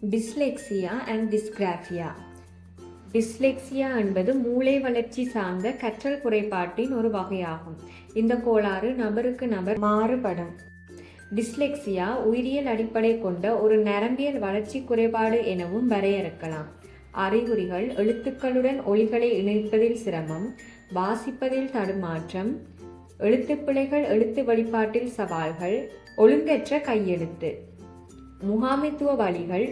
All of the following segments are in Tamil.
Dyslexia and dysgraphia. டிஸ்லெக்சியா என்பது மூளை வளர்ச்சி சார்ந்த கற்றல் குறைபாட்டின் ஒரு வகையாகும். இந்த கோளாறு நபருக்கு நபர் மாறுபடும். டிஸ்லெக்சியா உயிரியல் அடிப்படை கொண்ட ஒரு நரம்பியல் வளர்ச்சி குறைபாடு எனவும் வரையறுக்கலாம். அறிகுறிகள்: எழுத்துக்களுடன் ஒலிகளை இணைப்பதில் சிரமம், வாசிப்பதில் தடுமாற்றம், எழுத்துப்பிழைகள், எழுத்து வெளிப்பாட்டில் சவால்கள், ஒழுங்கற்ற கையெழுத்து. முகாமைத்துவ வழிகள்: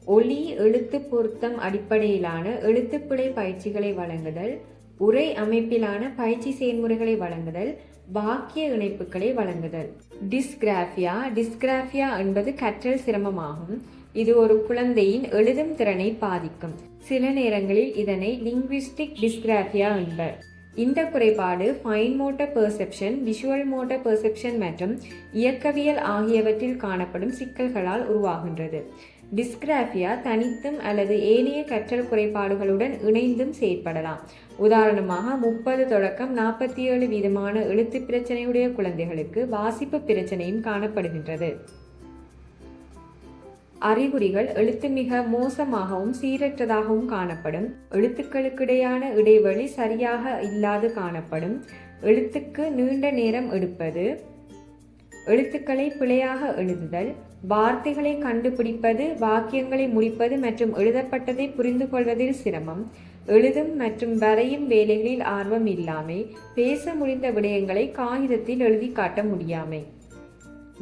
ஒலி எழுத்து பொருத்தம் அடிப்படையிலான எழுத்துப்பிழை பயிற்சிகளை வழங்குதல், உரை அமைப்பிலான பயிற்சி செயல்முறைகளை வழங்குதல், வாக்கிய இணைப்புகளை வழங்குதல். டிஸ்கிராஃபியா என்பது கற்றல் சிரமமாகும். இது ஒரு குழந்தையின் எழுதும் திறனை பாதிக்கும். சில நேரங்களில் இதனை லிங்குவிஸ்டிக் டிஸ்கிராஃபியா என்பர். இந்த குறைபாடு fine motor perception, visual motor perception மற்றும் இயக்கவியல் ஆகியவற்றில் காணப்படும் சிக்கல்களால் உருவாகின்றது. டிஸ்கிராஃபியா தனித்தும் அல்லது ஏனைய கற்றல் குறைபாடுகளுடன் இணைந்தும் செயற்படலாம். உதாரணமாக 30 தொடக்கம் 47% எழுத்து பிரச்சனையுடைய குழந்தைகளுக்கு வாசிப்பு பிரச்சனையும் காணப்படுகின்றது. அறிகுறிகள்: எழுத்து மிக மோசமாகவும் சீரற்றதாகவும் காணப்படும், எழுத்துக்களுக்கிடையான இடைவெளி சரியாக இல்லாது காணப்படும், எழுத்துக்கு நீண்ட நேரம் எடுப்பது, எழுத்துக்களை பிழையாக எழுதுதல், வார்த்தைகளை கண்டுபிடிப்பது, வாக்கியங்களை முடிப்பது மற்றும் எழுதப்பட்டதை புரிந்து கொள்வதில் சிரமம், எழுதும் மற்றும் வரையும் வேலைகளில் ஆர்வம் இல்லாமை, பேச முடிந்த விடயங்களை காகிதத்தில் எழுதி காட்ட முடியாமை.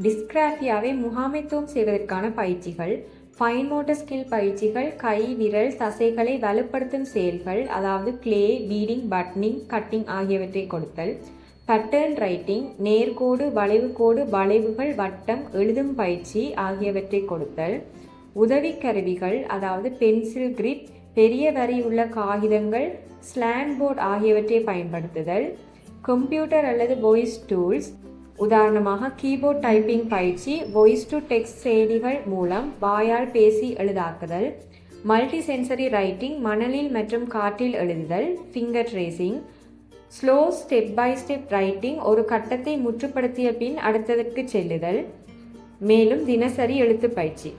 டிஸ்கிராஃபியாவை முகாமைத்துவம் செய்வதற்கான பயிற்சிகள்: ஃபைன் மோட்டர் ஸ்கில் பயிற்சிகள், கை விரல் தசைகளை வலுப்படுத்தும் செயல்கள், அதாவது கிளே, பீடிங், பட்டனிங், கட்டிங் ஆகியவற்றை கொடுத்தல். பேட்டர்ன் ரைட்டிங், நேர்கோடு, வளைவுகோடு, வளைவுகள், வட்டம், எழுதும் பயிற்சி ஆகியவற்றை கொடுத்தல். உதவி கருவிகள், அதாவது பென்சில் கிரிப், பெரிய வரி உள்ள காகிதங்கள், ஸ்லாண்ட் போர்ட் ஆகியவற்றை பயன்படுத்துதல். கம்ப்யூட்டர் அல்லது வாய்ஸ் டூல்ஸ், உதாரணமாக கீபோர்ட் டைப்பிங் பயிற்சி, வாய்ஸ் டு டெக்ஸ்ட் செயலிகள் மூலம் வாயால் பேசி எழுதாக்குதல். மல்டி சென்சரி ரைட்டிங், மணலில் மற்றும் காற்றில் எழுதுதல். Finger tracing, slow step by step writing, ஒரு கட்டத்தை முற்றுப்படுத்திய பின் அடுத்ததற்கு செல்லுதல். மேலும் தினசரி எழுத்து பயிற்சி.